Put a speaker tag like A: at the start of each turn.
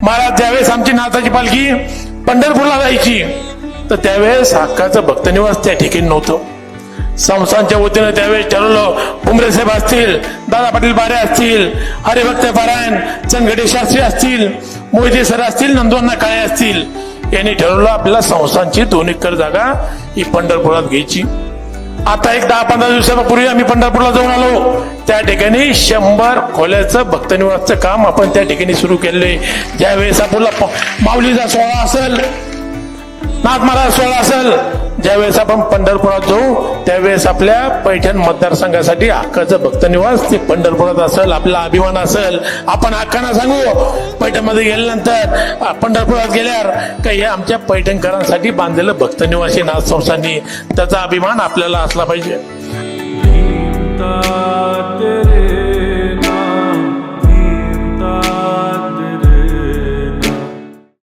A: महाराज ज्यावेळेस आमची नाथाची पालखी पंढरपूरला जायची तर त्यावेळेस हक्काचं भक्तनिवास त्या ठिकाणी नव्हतं. संस्थांच्या वतीनं त्यावेळेस ठरवलं, उमरे साहेब असतील, दादा पाटील बारे असतील, हरिभक्त पारायण चंदगडे शास्त्री असतील, मोहिते सर असतील, नंदवण्णा काळे असतील, यांनी ठरवलं आपल्याला संस्थांची 2 एकर जागा ही पंढरपुरात घ्यायची. आता एक 10-15 दिवसापूर्वी आम्ही पंढरपूरला जाऊन आलो. त्या ठिकाणी 100 खोल्याचं भक्तनिवासचं काम आपण त्या ठिकाणी सुरू केले. ज्यावेळेस आपल्याला माऊलीचा सोहळा असेल, नाथ महाराज सोहळा असेल, ज्यावेळेस आपण पंढरपुरात जाऊ त्यावेळेस आपल्या पैठण मतदारसंघासाठी हक्काचं भक्तनिवास ते पंढरपुरात असेल, आपला अभिमान असेल. आपण हक्कानं सांगू, पैठणमध्ये गेल्यानंतर पंढरपुरात गेल्यावर काही आमच्या पैठणकरांसाठी बांधलेलं भक्तनिवासी नाथ संस्थांनी, त्याचा अभिमान आपल्याला असला पाहिजे.